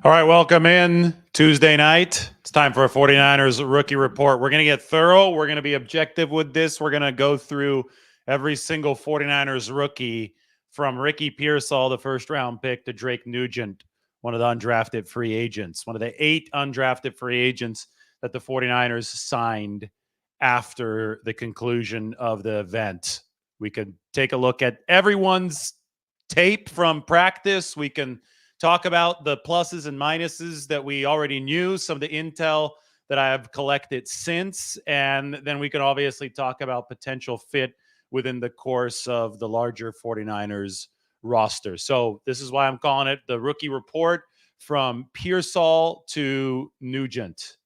All right, welcome in Tuesday night. It's time for a 49ers rookie report. We're going to get thorough. We're going to be objective with this. We're going to go through every single 49ers rookie from Ricky Pearsall, the first round pick, to Drake Nugent, one of the undrafted free agents, one of the 8 undrafted free agents that the 49ers signed after the conclusion of the event. We could take a look at everyone's tape from practice. We can talk about the pluses and minuses that we already knew, some of the intel that I have collected since, and then we can obviously talk about potential fit within the course of the larger 49ers roster. So this is why I'm calling it the rookie report from Pearsall to Nugent.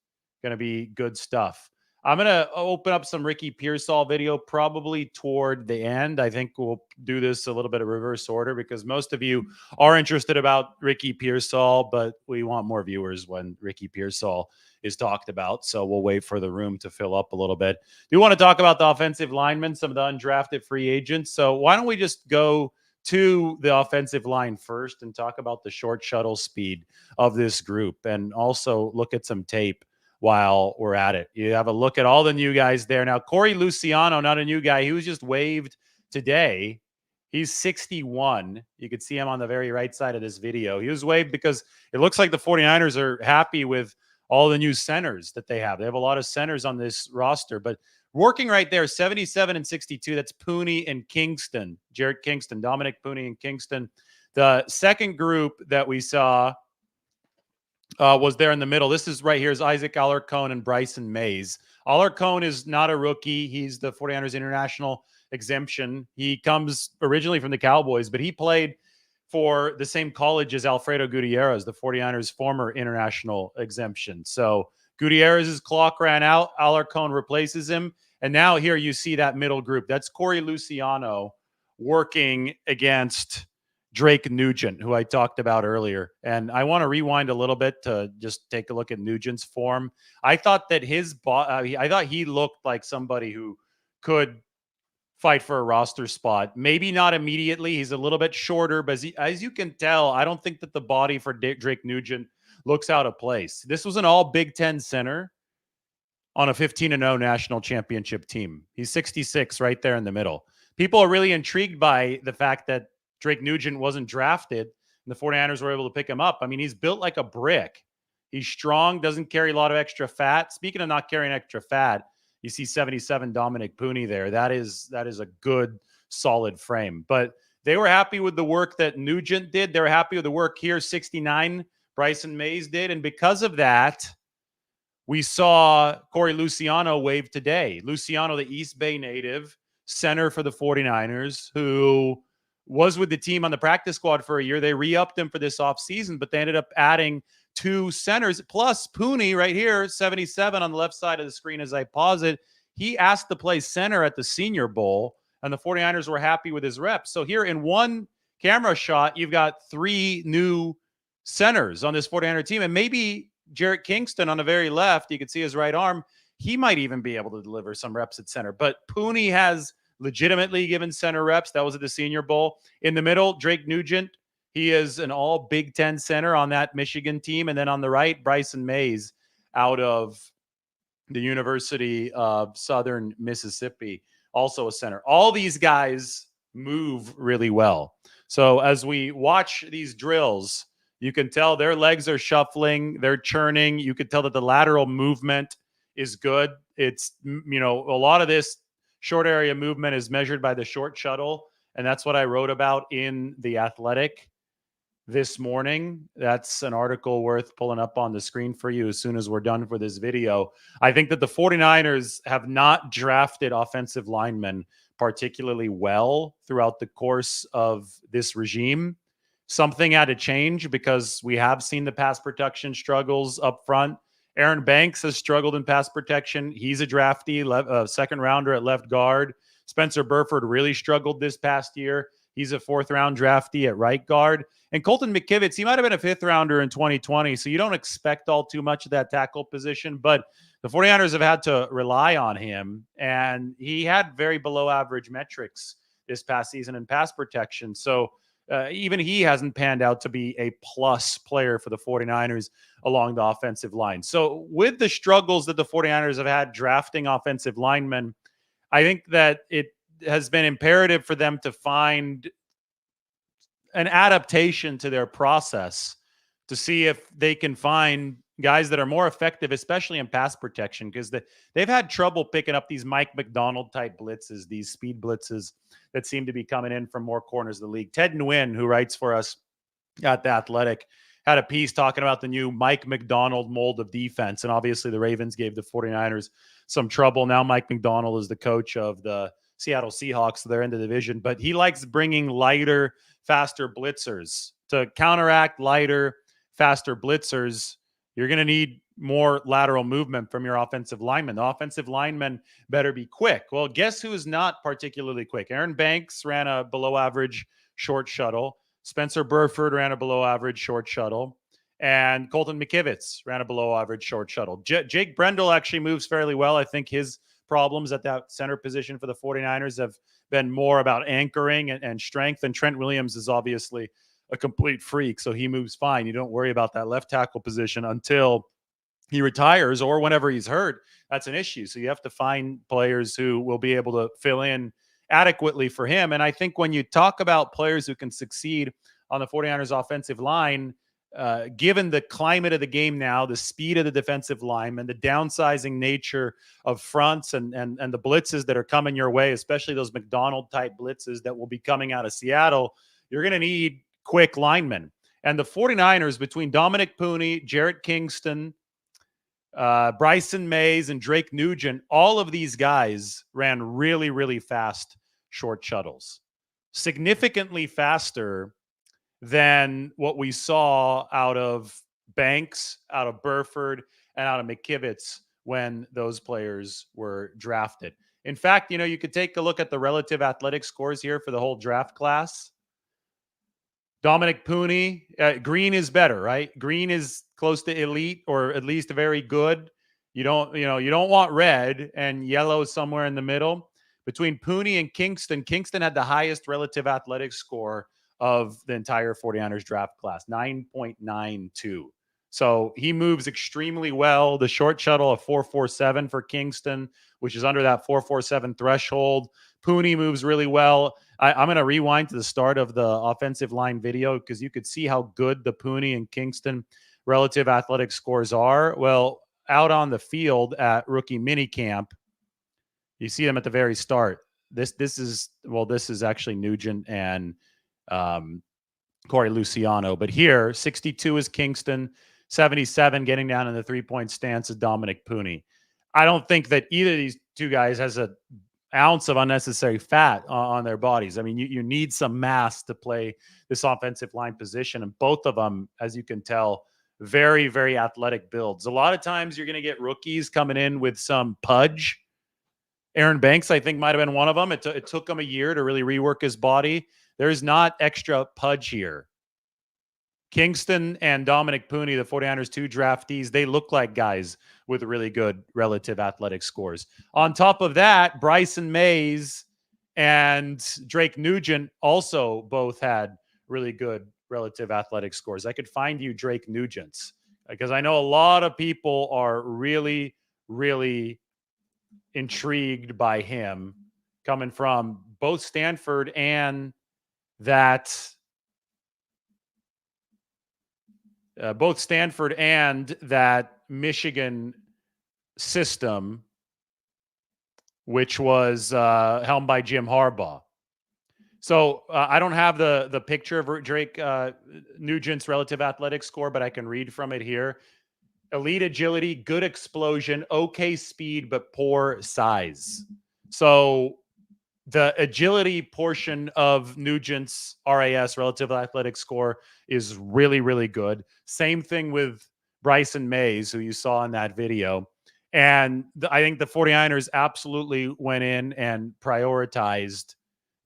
Going to be good stuff. I'm going to open up some Ricky Pearsall video probably toward the end. I think we'll do this a little bit of reverse order because most of you are interested about Ricky Pearsall, but we want more viewers when Ricky Pearsall is talked about. So we'll wait for the room to fill up a little bit. Do you want to talk about the offensive linemen, some of the undrafted free agents? So why don't we just go to the offensive line first and talk about the short shuttle speed of this group and also look at some tape while we're at it. You have a look at all the new guys there. Now, Corey Luciano, not a new guy. He was just waived today. He's 61. You could see him on the very right side of this video. He was waived because it looks like the 49ers are happy with all the new centers that they have. They have a lot of centers on this roster, but working right there, 77 and 62. That's Pooney and Kingston, Jarrett Kingston, Dominic Pooney and Kingston. The second group that we saw was there in the middle. This is right here is Isaac Alarcon and Bryson Mays. Alarcon is not a rookie. He's the 49ers international exemption. He comes originally from the Cowboys, but he played for the same college as Alfredo Gutierrez, the 49ers former international exemption. So Gutierrez's clock ran out. Alarcon replaces him. And now here you see that middle group. That's Corey Luciano working against Drake Nugent, who I talked about earlier. And I want to rewind a little bit to just take a look at Nugent's form. I thought that I thought he looked like somebody who could fight for a roster spot. Maybe not immediately. He's a little bit shorter, but as you can tell, I don't think that the body for Drake Nugent looks out of place. This was an all Big Ten center on a 15-0 national championship team. He's 66 right there in the middle. People are really intrigued by the fact that Drake Nugent wasn't drafted and the 49ers were able to pick him up. I mean, he's built like a brick. He's strong, doesn't carry a lot of extra fat. Speaking of not carrying extra fat, you see 77 Dominic Pooney there. That is a good, solid frame. But they were happy with the work that Nugent did. They were happy with the work here 69 Bryson Mays did. And because of that, we saw Corey Luciano wave today. Luciano, the East Bay native, center for the 49ers, who was with the team on the practice squad for a year. They re-upped him for this offseason, but they ended up adding 2 centers, plus Pooney right here, 77 on the left side of the screen as I pause it. He asked to play center at the Senior Bowl, and the 49ers were happy with his reps. So here in one camera shot, you've got 3 new centers on this 49er team, and maybe Jarrett Kingston on the very left, you can see his right arm, he might even be able to deliver some reps at center. But Pooney has legitimately given center reps. That was at the Senior Bowl. In the middle, Drake Nugent. He is an all Big Ten center on that Michigan team. And then on the right, Bryson Mays out of the University of Southern Mississippi, also a center. All these guys move really well. So as we watch these drills, you can tell their legs are shuffling, they're churning. You can tell that the lateral movement is good. It's, a lot of this short area movement is measured by the short shuttle. And that's what I wrote about in The Athletic this morning. That's an article worth pulling up on the screen for you as soon as we're done for this video. I think that the 49ers have not drafted offensive linemen particularly well throughout the course of this regime. Something had to change because we have seen the pass protection struggles up front. Aaron Banks has struggled in pass protection. He's a drafty, second rounder at left guard. Spencer Burford really struggled this past year. He's a 4th-round draftee at right guard. And Colton McKivitz, he might have been a 5th-rounder in 2020, so you don't expect all too much of that tackle position. But the 49ers have had to rely on him, and he had very below-average metrics this past season in pass protection. So even he hasn't panned out to be a plus player for the 49ers along the offensive line. So with the struggles that the 49ers have had drafting offensive linemen, I think that it has been imperative for them to find an adaptation to their process to see if they can find guys that are more effective, especially in pass protection, because they've had trouble picking up these Mike McDonald type blitzes, these speed blitzes that seem to be coming in from more corners of the league. Ted Nguyen, who writes for us at The Athletic, had a piece talking about the new Mike McDonald mold of defense. And obviously the Ravens gave the 49ers some trouble. Now Mike McDonald is the coach of the Seattle Seahawks. So they're in the division, but he likes bringing lighter, faster blitzers to counteract lighter, faster blitzers. You're going to need more lateral movement from your offensive linemen. The offensive linemen better be quick. Well, guess who is not particularly quick? Aaron Banks ran a below average short shuttle. Spencer Burford ran a below average short shuttle. And Colton McKivitz ran a below average short shuttle. Jake Brendel actually moves fairly well. I think his problems at that center position for the 49ers have been more about anchoring and strength. And Trent Williams is obviously a complete freak, so he moves fine. You don't worry about that left tackle position until he retires or whenever he's hurt. That's an issue. So you have to find players who will be able to fill in adequately for him. And I think when you talk about players who can succeed on the 49ers offensive line, given the climate of the game now, the speed of the defensive line, and the downsizing nature of fronts and the blitzes that are coming your way, especially those McDonald type blitzes that will be coming out of Seattle, you're going to need quick linemen. And the 49ers, between Dominic Pooney, Jarrett Kingston, Bryson Mays, and Drake Nugent, all of these guys ran really, really fast short shuttles, significantly faster than what we saw out of Banks, out of Burford, and out of McKivitz when those players were drafted. In fact, you could take a look at the relative athletic scores here for the whole draft class. Dominic Pooney, Green is better, right? Green is close to elite or at least very good. You don't want red, and yellow is somewhere in the middle. Between Pooney and Kingston had the highest relative athletic score of the entire 49ers draft class, 9.92. So he moves extremely well. The short shuttle of 4.47 for Kingston, which is under that 4.47 threshold. Pooney moves really well. I'm going to rewind to the start of the offensive line video because you could see how good the Pooney and Kingston relative athletic scores are. Well, out on the field at rookie minicamp, you see them at the very start. This is actually Nugent and Corey Luciano. But here, 62 is Kingston, 77 getting down in the three-point stance is Dominic Pooney. I don't think that either of these two guys has an ounce of unnecessary fat on their bodies. I mean, you need some mass to play this offensive line position. And both of them, as you can tell, very, very athletic builds. A lot of times you're going to get rookies coming in with some pudge. Aaron Banks, I think, might have been one of them. It took him a year to really rework his body. There's not extra pudge here. Kingston and Dominic Pooney, the 49ers 2 draftees, they look like guys with really good relative athletic scores. On top of that, Bryson Mays and Drake Nugent also both had really good relative athletic scores. I could find you Drake Nugent's because I know a lot of people are really, really intrigued by him coming from both Stanford and that Michigan system, which was helmed by Jim Harbaugh. So I don't have the picture of Drake Nugent's relative athletic score, but I can read from it here. Elite agility, good explosion, okay speed, but poor size. So the agility portion of Nugent's RAS, relative athletic score, is really, really good. Same thing with Bryson Mays, who you saw in that video. And I think the 49ers absolutely went in and prioritized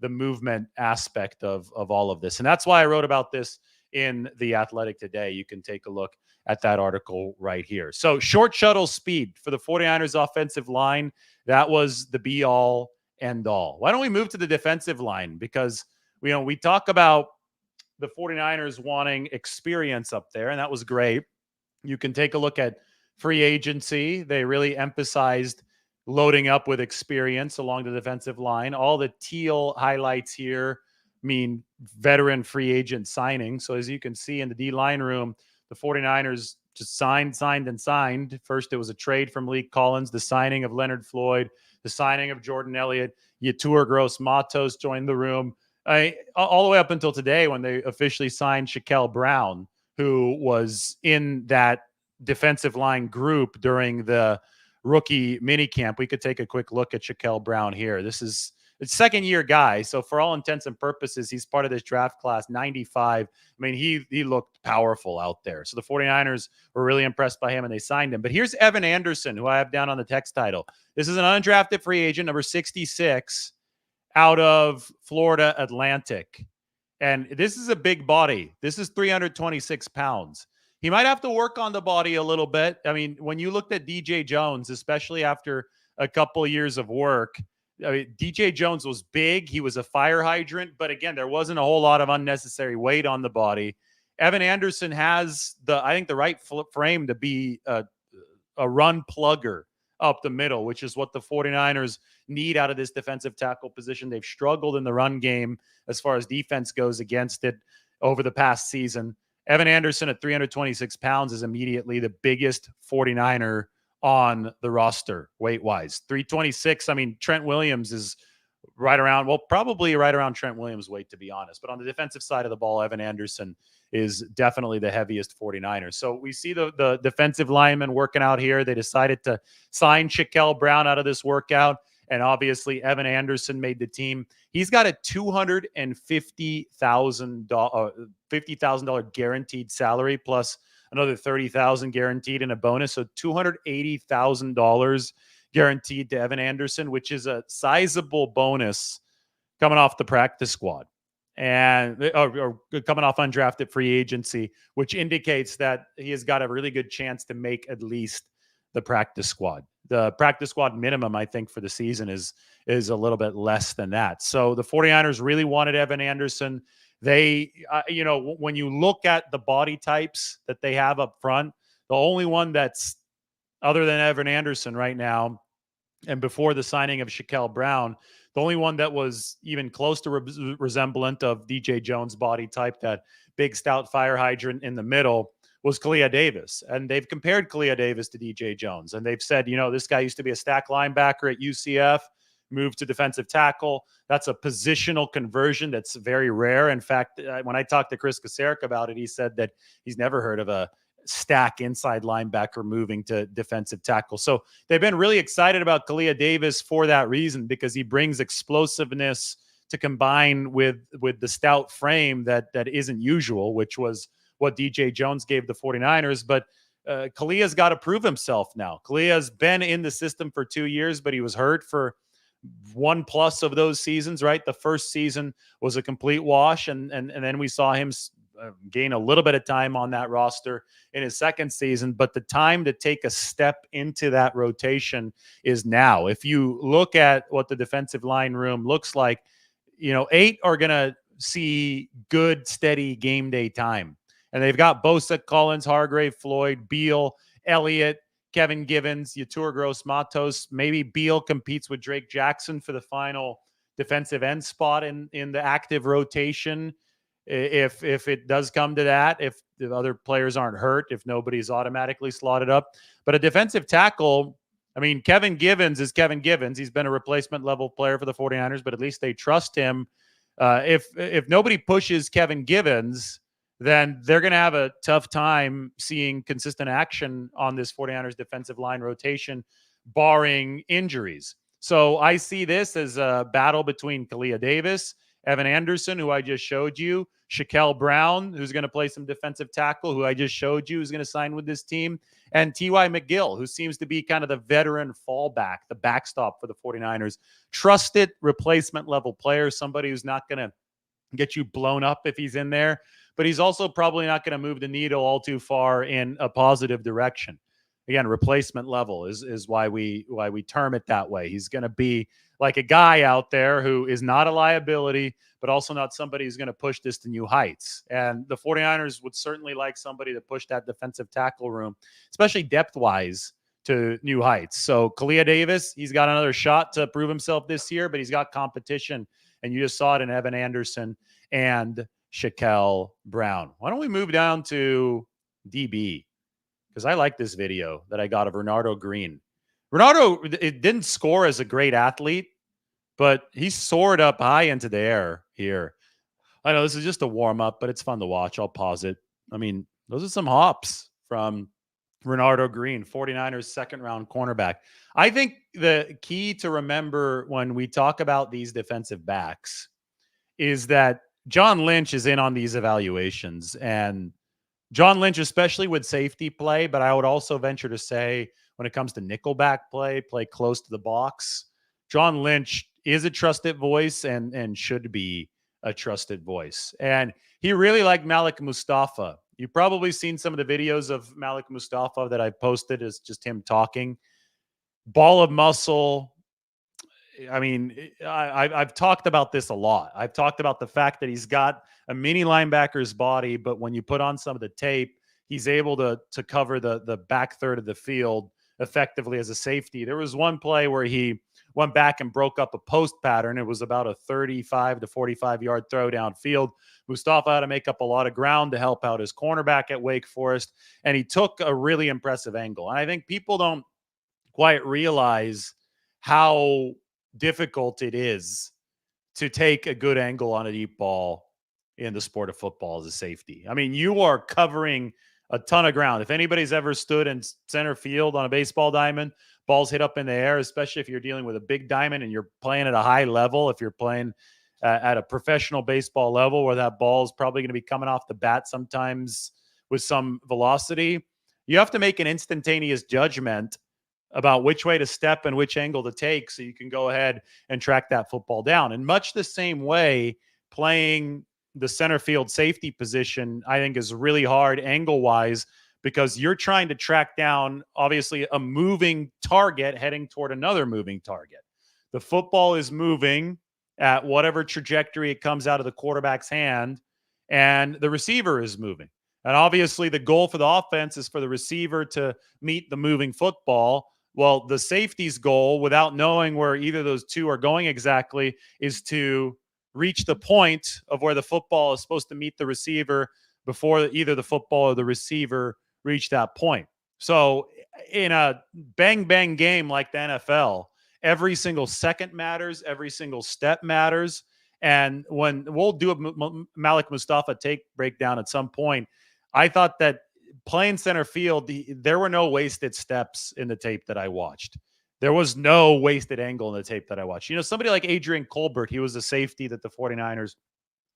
the movement aspect of all of this. And that's why I wrote about this in The Athletic today. You can take a look at that article right here. So short shuttle speed for the 49ers offensive line, that was the be-all end all. Why don't we move to the defensive line? Because we talk about the 49ers wanting experience up there, and that was great. You can take a look at free agency. They really emphasized loading up with experience along the defensive line. All the teal highlights here mean veteran free agent signing. So as you can see in the D-line room, the 49ers just signed. First, it was a trade from Lee Collins, the signing of Leonard Floyd, the signing of Jordan Elliott. Yetur Gross-Matos joined the room. All the way up until today when they officially signed Shaquille Brown, who was in that defensive line group during the rookie minicamp. We could take a quick look at Shaquille Brown here. This is a second-year guy, so for all intents and purposes, he's part of this draft class, 95. I mean, he looked powerful out there. So the 49ers were really impressed by him, and they signed him. But here's Evan Anderson, who I have down on the text title. This is an undrafted free agent, number 66, out of Florida Atlantic. And this is a big body. This is 326 pounds. He might have to work on the body a little bit. I mean, when you looked at DJ Jones, especially after a couple of years of work, I mean, DJ Jones was big. He was a fire hydrant. But again, there wasn't a whole lot of unnecessary weight on the body. Evan Anderson has I think the right frame to be a run plugger up the middle, which is what the 49ers need out of this defensive tackle position. They've struggled in the run game as far as defense goes against it over the past season. Evan Anderson at 326 pounds is immediately the biggest 49er on the roster weight-wise. 326, I mean, Trent Williams is probably right around Trent Williams' weight, to be honest. But on the defensive side of the ball, Evan Anderson is definitely the heaviest 49er. So we see the defensive linemen working out here. They decided to sign Shaquille Brown out of this workout. And obviously, Evan Anderson made the team. He's got a $250,000 guaranteed salary plus another $30,000 guaranteed in a bonus. So $280,000 guaranteed to Evan Anderson, which is a sizable bonus coming off the practice squad and or coming off undrafted free agency, which indicates that he has got a really good chance to make at least the practice squad. The practice squad minimum, I think, for the season is a little bit less than that. So the 49ers really wanted Evan Anderson. They, when you look at the body types that they have up front, the only one that's other than Evan Anderson right now, and before the signing of Shaquille Brown, the only one that was even close to resemblant of DJ Jones' body type, that big stout fire hydrant in the middle, was Kalia Davis. And they've compared Kalia Davis to DJ Jones. And they've said, this guy used to be a stack linebacker at UCF, moved to defensive tackle. That's a positional conversion that's very rare. In fact, when I talked to Chris Kacerek about it, he said that he's never heard of a stack inside linebacker moving to defensive tackle. So they've been really excited about Kalia Davis for that reason, because he brings explosiveness to combine with the stout frame that isn't usual, which was what DJ Jones gave the 49ers. But Kalia's got to prove himself now. Kalia's been in the system for 2 years, but he was hurt for 1+ of those seasons, right? The first season was a complete wash, and then we saw him gain a little bit of time on that roster in his second season. But the time to take a step into that rotation is now. If you look at what the defensive line room looks like, 8 are going to see good, steady game day time. And they've got Bosa, Collins, Hargrave, Floyd, Beal, Elliott, Kevin Givens, Yetur Gross-Matos. Maybe Beal competes with Drake Jackson for the final defensive end spot in the active rotation. If it does come to that, if the other players aren't hurt, if nobody's automatically slotted up. But a defensive tackle, I mean, Kevin Givens is Kevin Givens. He's been a replacement level player for the 49ers, but at least they trust him. If nobody pushes Kevin Givens, then they're going to have a tough time seeing consistent action on this 49ers defensive line rotation, barring injuries. So I see this as a battle between Kalia Davis, Evan Anderson, who I just showed you, Shaquille Brown, who's going to play some defensive tackle, who I just showed you, who's going to sign with this team, and T.Y. McGill, who seems to be kind of the veteran fallback, the backstop for the 49ers. Trusted replacement level player, somebody who's not going to get you blown up if he's in there, but he's also probably not going to move the needle all too far in a positive direction. again, replacement level is why we term it that way. He's going to be like a guy out there who is not a liability, but also not somebody who's going to push this to new heights. And the 49ers would certainly like somebody to push that defensive tackle room, especially depth-wise, to new heights. So Kalia Davis, he's got another shot to prove himself this year, but he's got competition. And you just saw it in Evan Anderson and Shaquille Brown. Why don't we move down to DB? Because I like this video that I got of Renardo Green. Renardo, it didn't score as a great athlete, but he soared up high into the air here. I know this is just a warm-up, but it's fun to watch. I'll pause it. I mean, those are some hops from Renardo Green, 49ers second-round cornerback. I think the key to remember when we talk about these defensive backs is that John Lynch is in on these evaluations. And John Lynch, especially with safety play, but I would also venture to say when it comes to nickelback play close to the box, John Lynch is a trusted voice and should be a trusted voice. And he really liked Malik Mustafa. You've probably seen some of the videos of Malik Mustafa that I posted as just him talking. Ball of muscle. I mean, I've talked about this a lot. I've talked about the fact that he's got a mini linebacker's body, but when you put on some of the tape, he's able to cover the back third of the field effectively as a safety. There was one play where he went back and broke up a post pattern. It was about a 35 to 45-yard throw downfield. Mustafa had to make up a lot of ground to help out his cornerback at Wake Forest, and he took a really impressive angle. And I think people don't quite realize how difficult it is to take a good angle on a deep ball in the sport of football as a safety. I mean, you are covering a ton of ground. If anybody's ever stood in center field on a baseball diamond, balls hit up in the air, especially if you're dealing with a big diamond and you're playing at a high level, if you're playing at a professional baseball level where that ball is probably going to be coming off the bat sometimes with some velocity, you have to make an instantaneous judgment about which way to step and which angle to take so you can go ahead and track that football down. In much the same way, playing the center field safety position, I think, is really hard angle-wise because you're trying to track down, obviously, a moving target heading toward another moving target. The football is moving at whatever trajectory it comes out of the quarterback's hand, and the receiver is moving. And obviously, the goal for the offense is for the receiver to meet the moving football. Well, the safety's goal, without knowing where either of those two are going exactly, is to reach the point of where the football is supposed to meet the receiver before either the football or the receiver reach that point. So in a bang-bang game like the NFL, every single second matters, every single step matters. And when we'll do a Malik Mustafa tape breakdown at some point, I thought that playing center field, there were no wasted steps in the tape that I watched. There was no wasted angle in the tape that I watched. You know, somebody like Adrian Colbert, he was a safety that the 49ers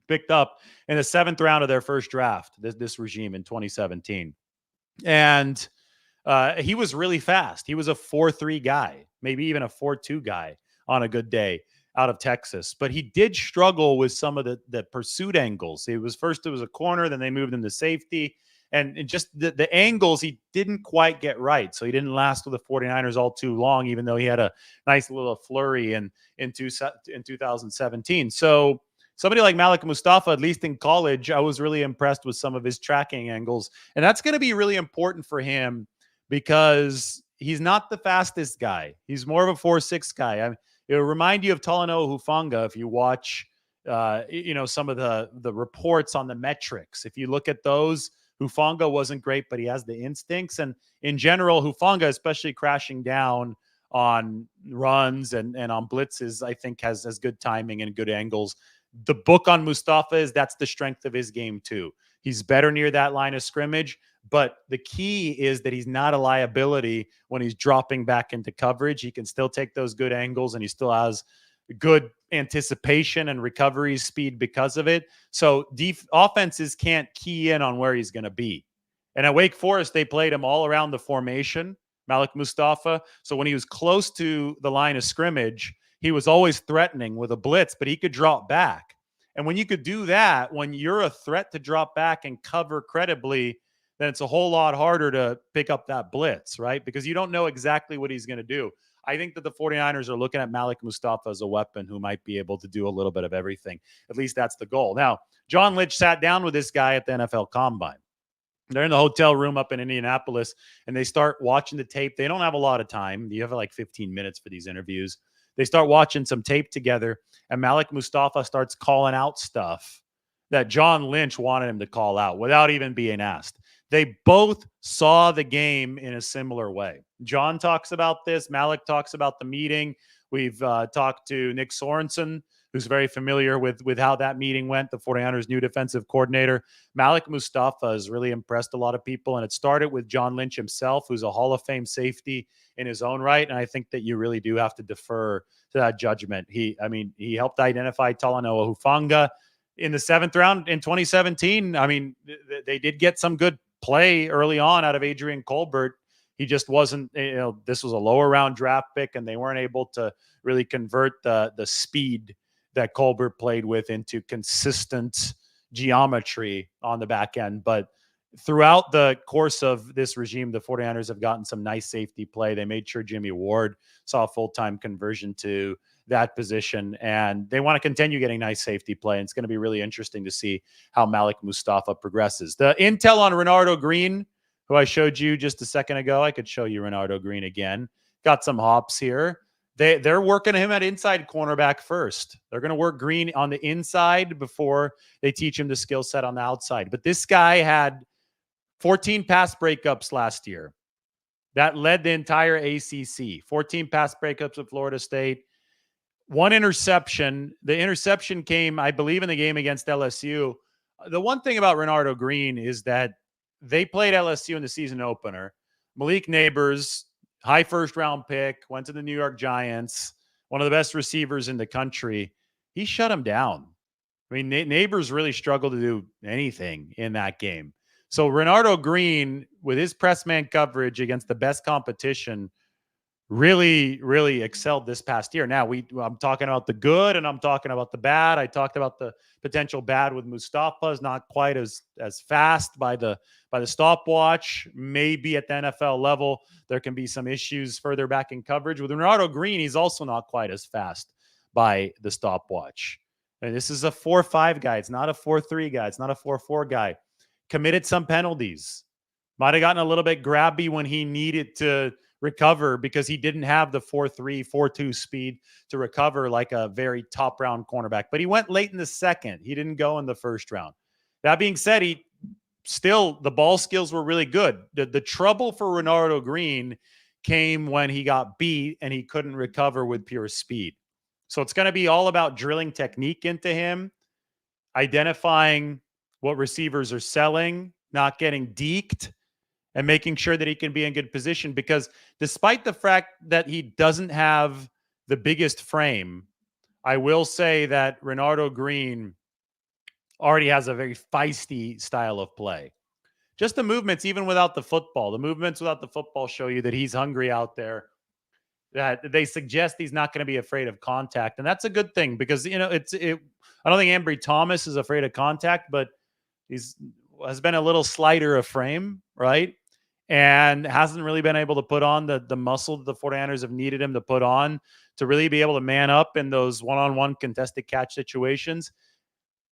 picked up in the 7th round of their first draft, this regime in 2017. And he was really fast. He was a 4.3 guy, maybe even a 4.2 guy on a good day out of Texas. But he did struggle with some of the pursuit angles. It was a corner, then they moved him to safety. And just the angles he didn't quite get right. So he didn't last with the 49ers all too long, even though he had a nice little flurry in 2017. So somebody like Malik Mustafa, at least in college, I was really impressed with some of his tracking angles. And that's going to be really important for him because he's not the fastest guy. He's more of a 4.6 guy. It'll remind you of Talanoa Hufanga if you watch some of the reports on the metrics. If you look at those, Hufanga wasn't great, but he has the instincts. And in general, Hufanga, especially crashing down on runs and on blitzes, I think has good timing and good angles. The book on Mustafa is that's the strength of his game too. He's better near that line of scrimmage, but the key is that he's not a liability when he's dropping back into coverage. He can still take those good angles and he still has good anticipation and recovery speed because of it. So offenses can't key in on where he's going to be. And at Wake Forest, they played him all around the formation, Malik Mustafa. So when he was close to the line of scrimmage, he was always threatening with a blitz, but he could drop back. And when you could do that, when you're a threat to drop back and cover credibly, then it's a whole lot harder to pick up that blitz, right? Because you don't know exactly what he's going to do. I think that the 49ers are looking at Malik Mustafa as a weapon who might be able to do a little bit of everything. At least that's the goal. Now, John Lynch sat down with this guy at the NFL Combine. They're in the hotel room up in Indianapolis, and they start watching the tape. They don't have a lot of time. You have like 15 minutes for these interviews. They start watching some tape together, and Malik Mustafa starts calling out stuff that John Lynch wanted him to call out without even being asked. They both saw the game in a similar way. John talks about this. Malik talks about the meeting. We've talked to Nick Sorensen, who's very familiar with how that meeting went, the 49ers' new defensive coordinator. Malik Mustafa has really impressed a lot of people, and it started with John Lynch himself, who's a Hall of Fame safety in his own right, and I think that you really do have to defer to that judgment. He helped identify Talanoa Hufanga in the 7th round in 2017. I mean, they did get some good play early on out of Adrian Colbert. He just wasn't, this was a lower round draft pick, and they weren't able to really convert the speed that Colbert played with into consistent geometry on the back end. But throughout the course of this regime, the 49ers have gotten some nice safety play. They made sure Jimmy Ward saw a full-time conversion to that position, and they want to continue getting nice safety play. And it's going to be really interesting to see how Malik Mustafa progresses. The intel on Renardo Green, who I showed you just a second ago, I could show you Renardo Green again. Got some hops here. They're working him at inside cornerback first. They're going to work Green on the inside before they teach him the skill set on the outside. But this guy had 14 pass breakups last year. That led the entire ACC. 14 pass breakups at Florida State. 1 interception. The interception came, I believe, in the game against LSU. The one thing about Renardo Green is that they played LSU in the season opener. Malik Neighbors, high first-round pick, went to the New York Giants, one of the best receivers in the country. He shut him down. I mean, Neighbors really struggled to do anything in that game. So Renardo Green, with his press man coverage against the best competition, really, really excelled this past year. Now, I'm talking about the good and I'm talking about the bad. I talked about the potential bad with Mustafa's not quite as fast by the stopwatch. Maybe at the NFL level, there can be some issues further back in coverage. With Renardo Green, he's also not quite as fast by the stopwatch. And this is a 4-5 guy. It's not a 4-3 guy. It's not a 4-4 guy. Committed some penalties. Might have gotten a little bit grabby when he needed to recover because he didn't have the 4-3, 4-2 speed to recover like a very top round cornerback. But he went late in the second. He didn't go in the first round. That being said, the ball skills were really good. The trouble for Renardo Green came when he got beat and he couldn't recover with pure speed. So it's going to be all about drilling technique into him, identifying what receivers are selling, not getting deked, and making sure that he can be in good position. Because despite the fact that he doesn't have the biggest frame, I will say that Renardo Green already has a very feisty style of play. Just the movements, even without the football. The movements without the football show you that he's hungry out there, that they suggest he's not going to be afraid of contact. And that's a good thing because, I don't think Ambry Thomas is afraid of contact, but has been a little slighter of frame, right? And hasn't really been able to put on the muscle that the 49ers have needed him to put on to really be able to man up in those one-on-one contested catch situations.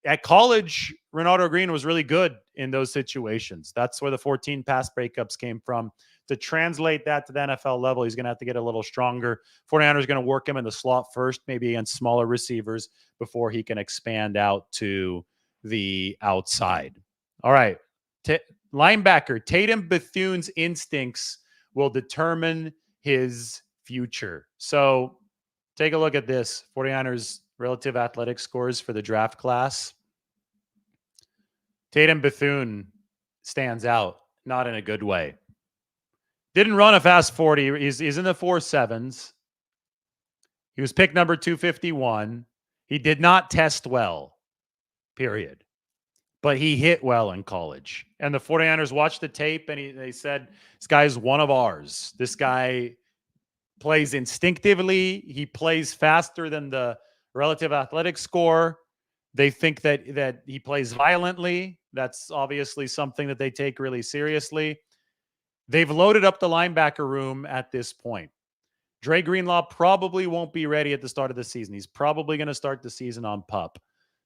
At college, Renardo Green was really good in those situations. That's where the 14 pass breakups came from. To translate that to the NFL level, he's going to have to get a little stronger. 49ers are going to work him in the slot first, maybe against smaller receivers, before he can expand out to the outside. All right. Linebacker, Tatum Bethun's instincts will determine his future. So take a look at this. 49ers relative athletic scores for the draft class. Tatum Bethon stands out, not in a good way. Didn't run a fast 40. He's in the 4.7s. He was pick number 251. He did not test well, period. But he hit well in college. And the 49ers watched the tape and they said, this guy's one of ours. This guy plays instinctively. He plays faster than the relative athletic score. They think that he plays violently. That's obviously something that they take really seriously. They've loaded up the linebacker room at this point. Dre Greenlaw probably won't be ready at the start of the season. He's probably going to start the season on PUP.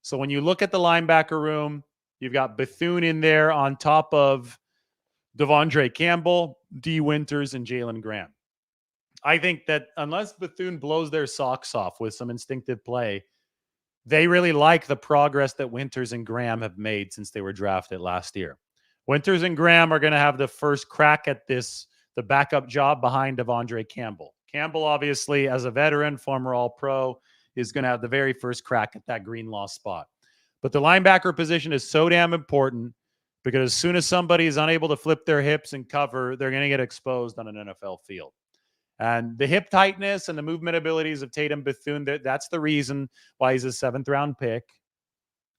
So when you look at the linebacker room, you've got Bethune in there on top of Devondre Campbell, D. Winters, and Jalen Graham. I think that unless Bethune blows their socks off with some instinctive play, they really like the progress that Winters and Graham have made since they were drafted last year. Winters and Graham are going to have the first crack at this, the backup job behind Devondre Campbell. Campbell, obviously, as a veteran, former All-Pro, is going to have the very first crack at that Greenlaw spot. But the linebacker position is so damn important because as soon as somebody is unable to flip their hips and cover, they're going to get exposed on an NFL field. And the hip tightness and the movement abilities of Tatum Bethune, that's the reason why he's a 7th-round pick.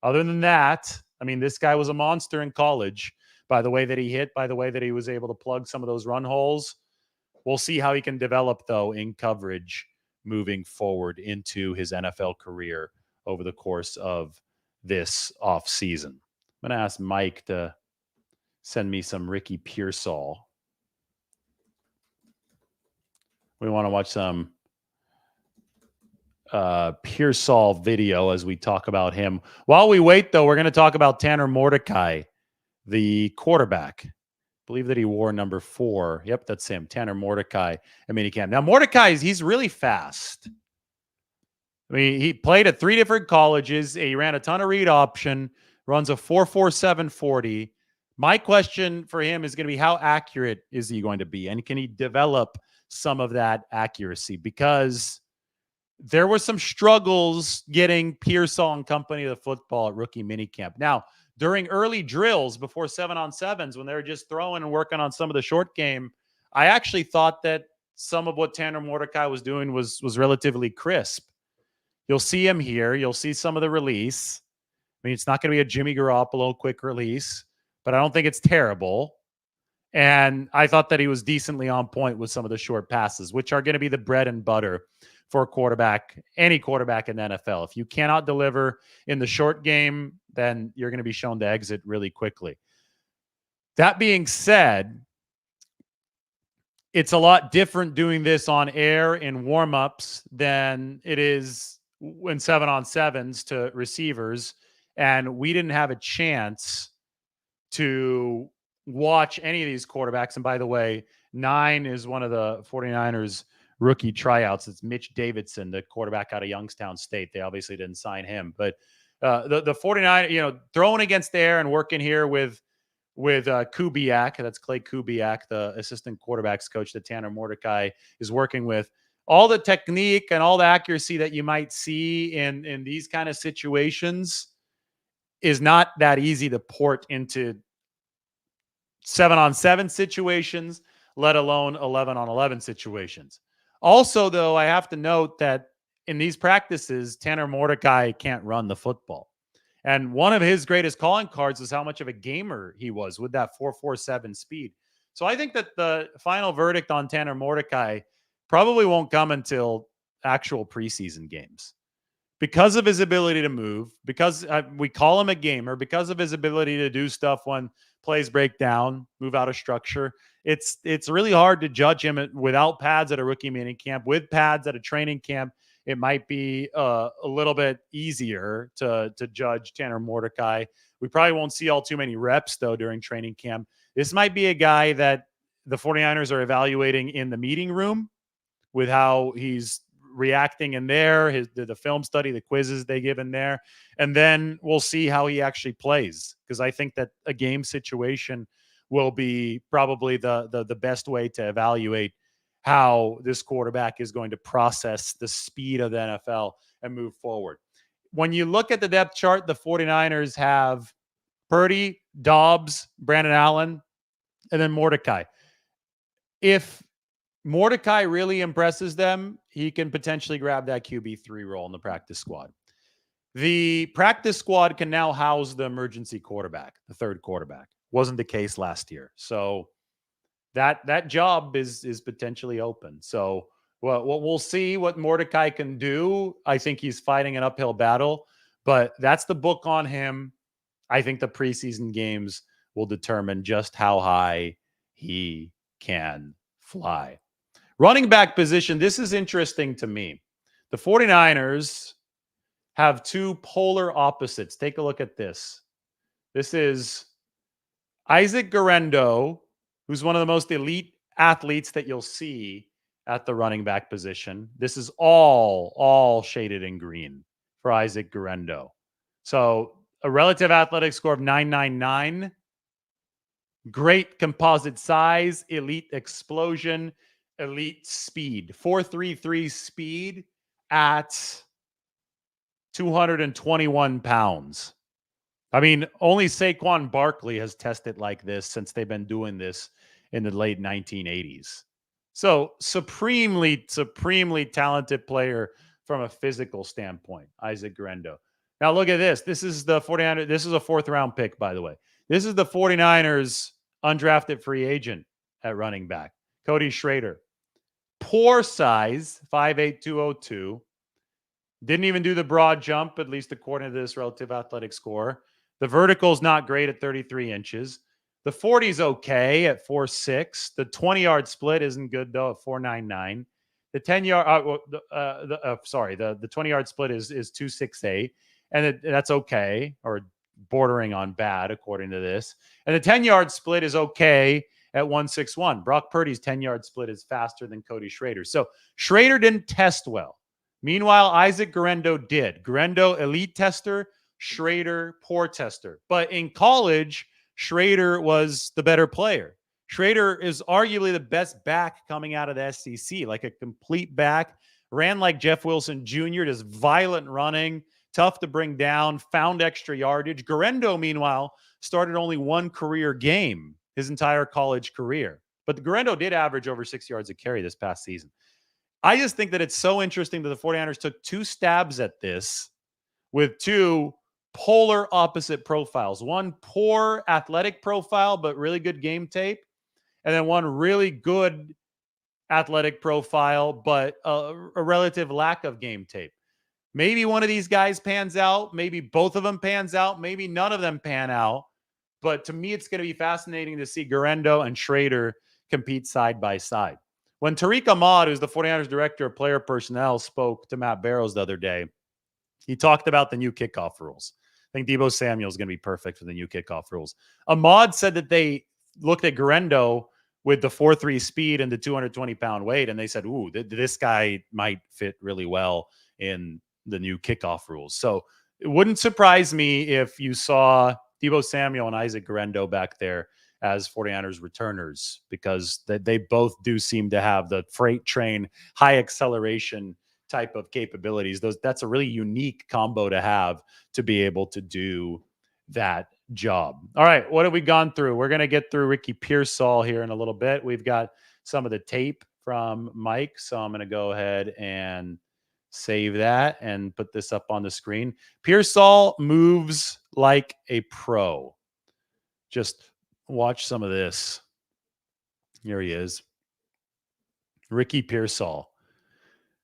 Other than that, I mean, this guy was a monster in college by the way that he hit, by the way that he was able to plug some of those run holes. We'll see how he can develop, though, in coverage moving forward into his NFL career over the course of this offseason. I'm going to ask Mike to send me some Ricky Pearsall. We want to watch some Pearsall video as we talk about him. While we wait, though, we're going to talk about Tanner Mordecai, the quarterback. I believe that he wore number 4. Yep, that's him, Tanner Mordecai at minicamp. Now, Mordecai, he's really fast. I mean, he played at 3 different colleges. He ran a ton of read option, runs a 4.47 40. My question for him is going to be, how accurate is he going to be? And can he develop some of that accuracy? Because there were some struggles getting Pearsall and company the football at rookie minicamp. Now, during early drills before 7-on-7s, when they were just throwing and working on some of the short game, I actually thought that some of what Tanner Mordecai was doing was relatively crisp. You'll see him here. You'll see some of the release. I mean, it's not going to be a Jimmy Garoppolo quick release, but I don't think it's terrible. And I thought that he was decently on point with some of the short passes, which are going to be the bread and butter for a quarterback, any quarterback in the NFL. If you cannot deliver in the short game, then you're going to be shown to exit really quickly. That being said, it's a lot different doing this on air in warmups than it is in 7-on-7s to receivers. And we didn't have a chance to watch any of these quarterbacks. And by the way, 9 is one of the 49ers rookie tryouts. It's Mitch Davidson, the quarterback out of Youngstown State. They obviously didn't sign him, but the 49, throwing against the air and working here with Kubiak, that's Clay Kubiak, the assistant quarterbacks coach that Tanner Mordecai is working with. All the technique and all the accuracy that you might see in these kind of situations is not that easy to port into 7-on-7 situations, let alone 11-on-11 situations. Also, though, I have to note that in these practices, Tanner Mordecai can't run the football. And one of his greatest calling cards was how much of a gamer he was with that 4.47 speed. So I think that the final verdict on Tanner Mordecai probably won't come until actual preseason games. Because of his ability to move, because we call him a gamer, because of his ability to do stuff when plays break down, move out of structure, it's really hard to judge him without pads at a rookie minicamp. With pads at a training camp, it might be a little bit easier to judge Tanner Mordecai. We probably won't see all too many reps, though, during training camp. This might be a guy that the 49ers are evaluating in the meeting room with how he's reacting in there, the film study, the quizzes they give in there. And then we'll see how he actually plays, because I think that a game situation will be probably the best way to evaluate how this quarterback is going to process the speed of the NFL and move forward. When you look at the depth chart, the 49ers have Purdy, Dobbs, Brandon Allen, and then Mordecai. If Mordecai really impresses them, he can potentially grab that QB3 role in the practice squad. The practice squad can now house the emergency quarterback, the third quarterback. Wasn't the case last year. So that job is potentially open. So we'll see what Mordecai can do. I think he's fighting an uphill battle, But that's the book on him. I think the preseason games will determine just how high he can fly. Running back position, this is interesting to me. The 49ers have two polar opposites. Take a look at this. This is Isaac Gendo, who's one of the most elite athletes that you'll see at the running back position. This is all shaded in green for Isaac Gendo. So a relative athletic score of 999, great composite size, elite explosion, elite speed, 4.33 speed at 221 pounds. I mean, only Saquon Barkley has tested like this since they've been doing this in the late 1980s. So supremely talented player from a physical standpoint, Isaac Gendo. Now look at this. This is the 49ers. This is a 4th round pick, by the way. This is the 49ers undrafted free agent at running back, Cody Sherrer. Poor size, 5'8", 202. Didn't even do the broad jump, at least according to this relative athletic score. The vertical is not great at 33 inches. The 40 is okay at 4.6. The 20-yard split isn't good, though, at 4.99. The 10-yard, the 20-yard split is 2.68, and that's okay, or bordering on bad, according to this. And the 10-yard split is okay at 1.61. Brock Purdy's 10-yard split is faster than Cody Sherrer. So Sherrer didn't test well. Meanwhile, Isaac Gendo did. Gendo, elite tester. Sherrer, poor tester. But in college, Sherrer was the better player. Sherrer is arguably the best back coming out of the SEC, like a complete back. Ran like Jeff Wilson Jr., just violent running, tough to bring down, found extra yardage. Gendo, meanwhile, started only one career game his entire college career. But Gendo did average over 6 yards a carry this past season. I just think that it's so interesting that the 49ers took two stabs at this with two polar opposite profiles. One poor athletic profile, but really good game tape. And then one really good athletic profile, but a relative lack of game tape. Maybe one of these guys pans out. Maybe both of them pans out. Maybe none of them pan out. But to me, it's going to be fascinating to see Gendo and Sherrer compete side by side. When Tariq Ahmad, who's the 49ers director of player personnel, spoke to Matt Barrows the other day, he talked about the new kickoff rules. I think Deebo Samuel is going to be perfect for the new kickoff rules. Ahmad said that they looked at Gendo with the 4.3 speed and the 220-pound weight, and they said, ooh, this guy might fit really well in the new kickoff rules. So it wouldn't surprise me if you saw Deebo Samuel and Isaac Gendo back there as 49ers returners, because they both do seem to have the freight train, high acceleration type of capabilities. That's a really unique combo to have to be able to do that job. All right, what have we gone through? We're going to get through Ricky Pearsall here in a little bit. We've got some of the tape from Mike, so I'm going to go ahead and save that and put this up on the screen. Pearsall moves like a pro. Just watch some of this. Here he is. Ricky Pearsall.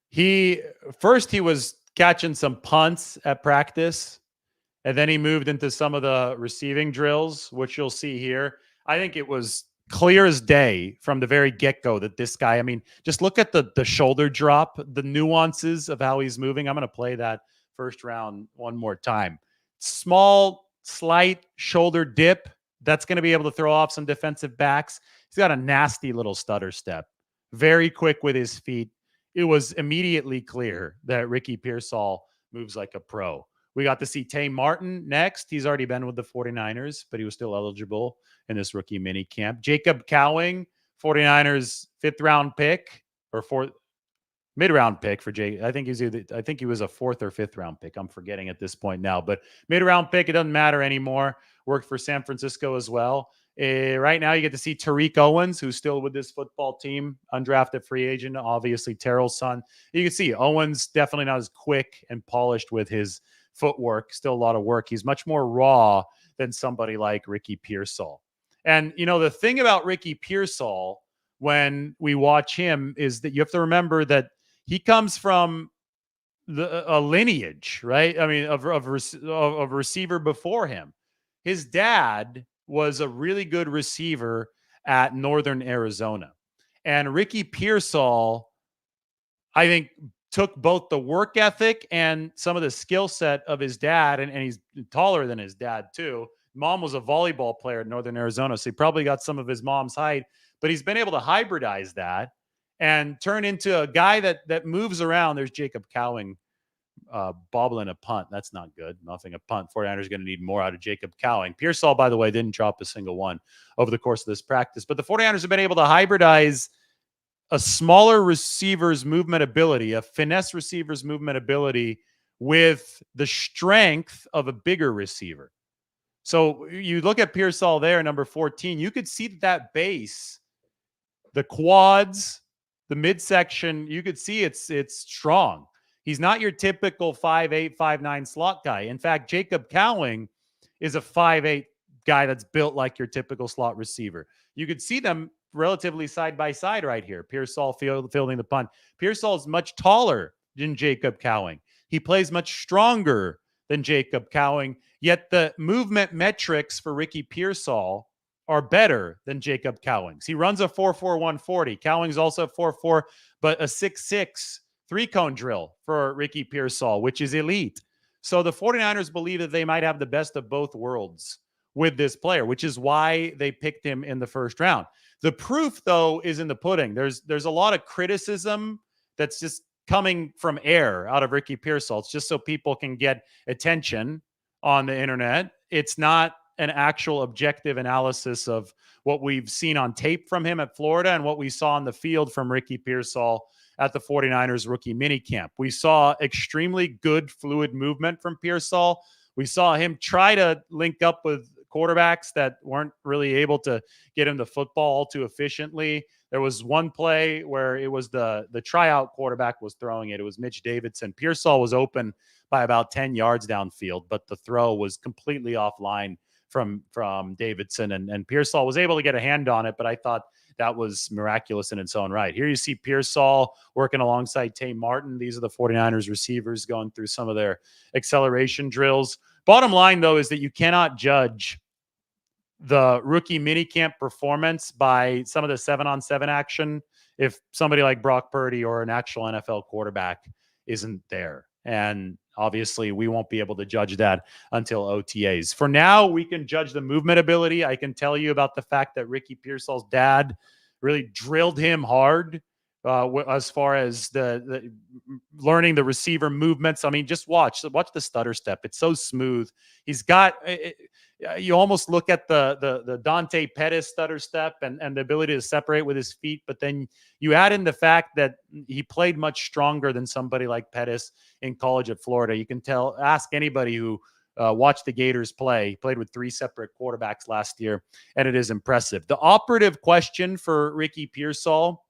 He was catching some punts at practice, and then he moved into some of the receiving drills, which you'll see here. I think it was clear as day from the very get-go that this guy, I mean, just look at the shoulder drop, the nuances of how he's moving. I'm going to play that first round one more time. Small, slight shoulder dip. That's going to be able to throw off some defensive backs. He's got a nasty little stutter step. Very quick with his feet. It was immediately clear that Ricky Pearsall moves like a pro. We got to see Tay Martin next. He's already been with the 49ers, but he was still eligible in this rookie mini camp. Jacob Cowing, 49ers fifth-round pick, or mid-round pick for Jay. I think he was a 4th or 5th-round pick. I'm forgetting at this point now, but mid-round pick, it doesn't matter anymore. Worked for San Francisco as well. Right now, you get to see Tariq Owens, who's still with this football team, undrafted free agent, obviously Terrell's son. You can see Owens definitely not as quick and polished with his footwork. Still a lot of work. He's much more raw than somebody like Ricky Pearsall. And, you know, the thing about Ricky Pearsall when we watch him is that you have to remember that he comes from a lineage, right? I mean, of a receiver before him. His dad was a really good receiver at Northern Arizona. And Ricky Pearsall, I think, took both the work ethic and some of the skill set of his dad, and he's taller than his dad too. Mom was a volleyball player at Northern Arizona, so he probably got some of his mom's height, but he's been able to hybridize that and turn into a guy that moves around. There's Jacob Cowing bobbling a punt. That's not good. Nothing a punt. 49ers going to need more out of Jacob Cowing. Pearsall, by the way, didn't drop a single one over the course of this practice, but the 49ers have been able to hybridize a smaller receiver's movement ability, a finesse receiver's movement ability with the strength of a bigger receiver. So you look at Pearsall there, number 14, you could see that base, the quads, the midsection, you could see it's strong. He's not your typical 5'8", 5'9" slot guy. In fact, Jacob Cowing is a 5'8" guy that's built like your typical slot receiver. You could see them relatively side by side right here. Pearsall fielding the punt. Pearsall is much taller than Jacob Cowing. He plays much stronger than Jacob Cowing, yet the movement metrics for Ricky Pearsall are better than Jacob Cowing's. He runs a 4.4 140. Cowing's also 4.4, but a 6.6 three-cone drill for Ricky Pearsall, which is elite. So the 49ers believe that they might have the best of both worlds with this player, which is why they picked him in the first round. The proof, though, is in the pudding. There's a lot of criticism that's just coming from air out of Ricky Pearsall. It's just so people can get attention on the internet. It's not an actual objective analysis of what we've seen on tape from him at Florida and what we saw on the field from Ricky Pearsall at the 49ers rookie minicamp. We saw extremely good fluid movement from Pearsall. We saw him try to link up with quarterbacks that weren't really able to get him the football all too efficiently. There was one play where it was the tryout quarterback was throwing it. It was Mitch Davidson. Pearsall was open by about 10 yards downfield, but the throw was completely offline from Davidson, and Pearsall was able to get a hand on it, but I thought that was miraculous in its own right. Here you see Pearsall working alongside Tay Martin. These are the 49ers receivers going through some of their acceleration drills. Bottom line, though, is that you cannot judge the rookie minicamp performance by some of the 7-on-7 action if somebody like Brock Purdy or an actual NFL quarterback isn't there. And obviously, we won't be able to judge that until OTAs. For now, we can judge the movement ability. I can tell you about the fact that Ricky Pearsall's dad really drilled him hard as far as the learning the receiver movements. I mean, just watch the stutter step. It's so smooth. He's got you almost look at the Dante Pettis stutter step and the ability to separate with his feet, but then you add in the fact that he played much stronger than somebody like Pettis in college at Florida. You can tell, ask anybody who watched the Gators play. He played with 3 separate quarterbacks last year, and it is impressive. The operative question for Ricky Pearsall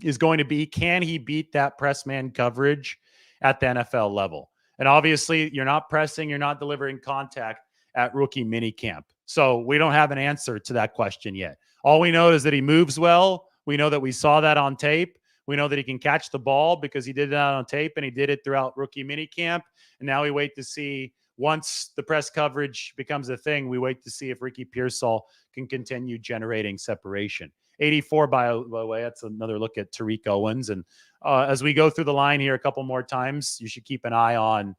is going to be, can he beat that press man coverage at the NFL level? And obviously, you're not pressing, you're not delivering contact at rookie minicamp. So we don't have an answer to that question yet. All we know is that he moves well. We know that we saw that on tape. We know that he can catch the ball because he did that on tape, and he did it throughout rookie minicamp. And now we wait to see, once the press coverage becomes a thing, we wait to see if Ricky Pearsall can continue generating separation. 84, by the way, that's another look at Tariq Owens. And as we go through the line here a couple more times, you should keep an eye on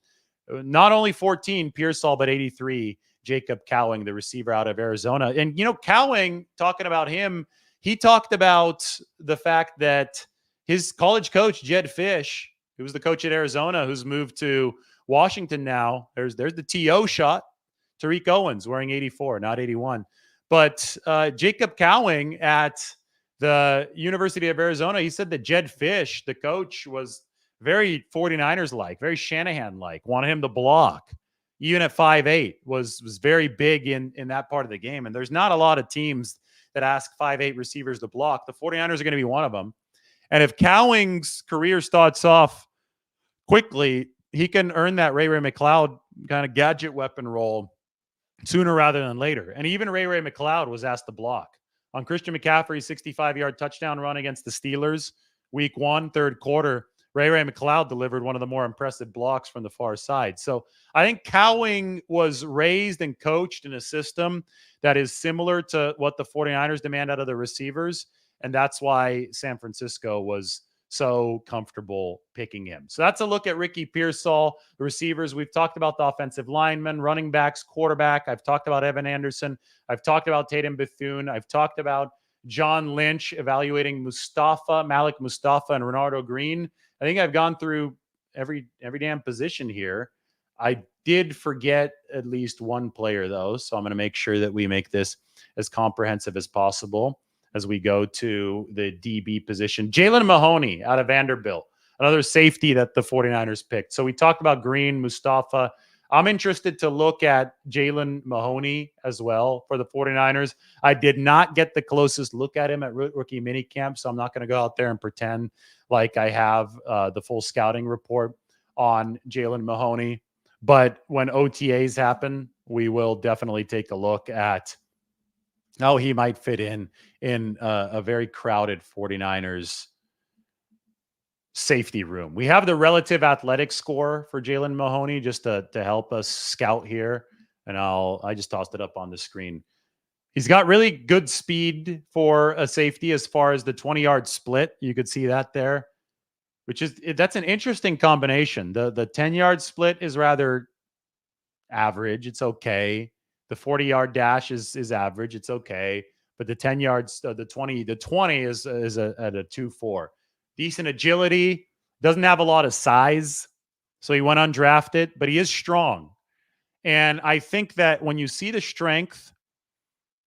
not only 14, Pearsall, but 83, Jacob Cowing, the receiver out of Arizona. And, you know, Cowing, talking about him, he talked about the fact that his college coach, Jedd Fisch, who was the coach at Arizona, who's moved to Washington now, there's the TO shot. Tariq Owens wearing 84, not 81. But Jacob Cowing at the University of Arizona, he said that Jedd Fisch, the coach, was very 49ers-like, very Shanahan-like, wanted him to block. Even at 5'8", was very big in that part of the game. And there's not a lot of teams that ask 5'8" receivers to block. The 49ers are going to be one of them. And if Cowing's career starts off quickly, he can earn that Ray McCloud kind of gadget weapon role sooner rather than later. And even Ray McCloud was asked to block. On Christian McCaffrey's 65-yard touchdown run against the Steelers, week 1, third quarter, Ray McLeod delivered one of the more impressive blocks from the far side. So I think Cowing was raised and coached in a system that is similar to what the 49ers demand out of the receivers. And that's why San Francisco was so comfortable picking him. So that's a look at Ricky Pearsall, the receivers. We've talked about the offensive linemen, running backs, quarterback. I've talked about Evan Anderson. I've talked about Tatum Bethon. I've talked about John Lynch evaluating Malik Mustafa, and Renardo Green. I think I've gone through every damn position here. I did forget at least one player, though, so I'm going to make sure that we make this as comprehensive as possible as we go to the DB position. Jaylen Mahoney out of Vanderbilt, another safety that the 49ers picked. So we talked about Green, Mustafa. I'm interested to look at Jaylen Mahoney as well for the 49ers. I did not get the closest look at him at rookie minicamp, so I'm not going to go out there and pretend like I have the full scouting report on Jaylen Mahoney. But when OTAs happen, we will definitely take a look at how he might fit in a very crowded 49ers safety room. We have the relative athletic score for Jaylen Mahoney just to help us scout here. And I just tossed it up on the screen. He's got really good speed for a safety as far as the 20-yard split. You could see that there, that's an interesting combination. The 10-yard split is rather average. It's okay. The 40-yard dash is average. It's okay. But the 10 yards, the 20 is at a 2.4. Decent agility. Doesn't have a lot of size. So he went undrafted, but he is strong. And I think that when you see the strength,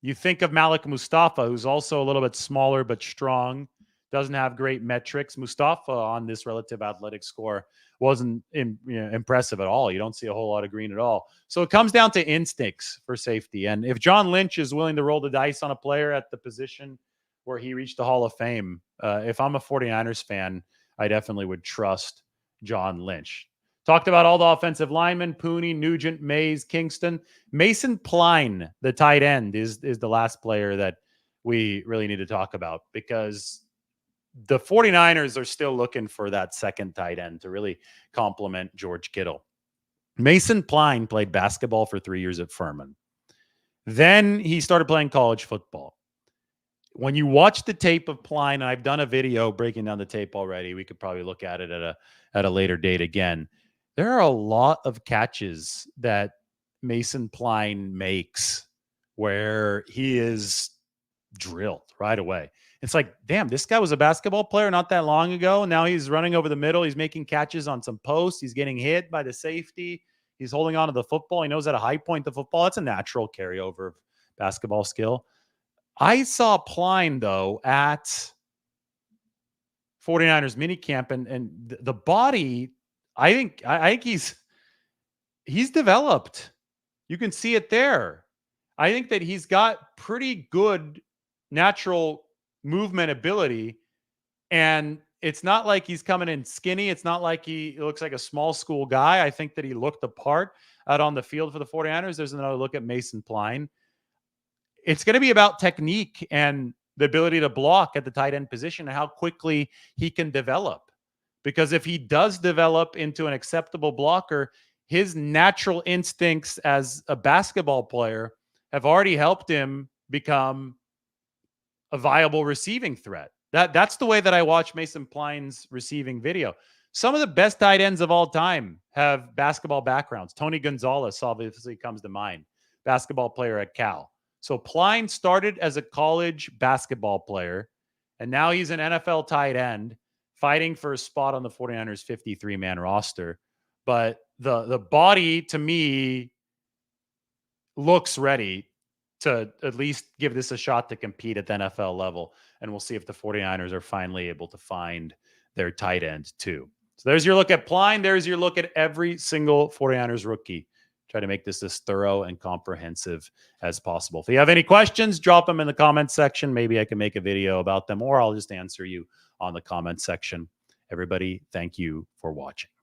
you think of Malik Mustafa, who's also a little bit smaller but strong. Doesn't have great metrics. Mustafa on this relative athletic score wasn't impressive at all. You don't see a whole lot of green at all. So it comes down to instincts for safety. And if John Lynch is willing to roll the dice on a player at the position where he reached the Hall of Fame, if I'm a 49ers fan, I definitely would trust John Lynch. Talked about all the offensive linemen: Pooney, Nugent, Mays, Kingston. Mason Pline, the tight end, is the last player that we really need to talk about, because the 49ers are still looking for that second tight end to really complement George Kittle. Mason Pline played basketball for 3 years at Furman. Then he started playing college football. When you watch the tape of Pline, and I've done a video breaking down the tape already, we could probably look at it at a later date again. There are a lot of catches that Mason Pline makes where he is drilled right away. It's like, damn, this guy was a basketball player not that long ago. Now he's running over the middle. He's making catches on some posts. He's getting hit by the safety. He's holding on to the football. He knows how to high point the football. That's a natural carryover of basketball skill. I saw Pline, though, at 49ers minicamp, and the body, I think he's developed. You can see it there. I think that he's got pretty good natural movement ability, and it's not like he's coming in skinny. It's not like he looks like a small school guy. I think that he looked the part out on the field for the 49ers. There's another look at Mason Pline. It's going to be about technique and the ability to block at the tight end position and how quickly he can develop. Because if he does develop into an acceptable blocker, his natural instincts as a basketball player have already helped him become a viable receiving threat. That's the way that I watch Mason Pline's receiving video. Some of the best tight ends of all time have basketball backgrounds. Tony Gonzalez obviously comes to mind, basketball player at Cal. So Pline started as a college basketball player, and now he's an NFL tight end fighting for a spot on the 49ers 53-man roster. But the body, to me, looks ready to at least give this a shot to compete at the NFL level. And we'll see if the 49ers are finally able to find their tight end too. So there's your look at Pline. There's your look at every single 49ers rookie. Try to make this as thorough and comprehensive as possible. If you have any questions, drop them in the comment section. Maybe I can make a video about them, or I'll just answer you on the comment section. Everybody, thank you for watching.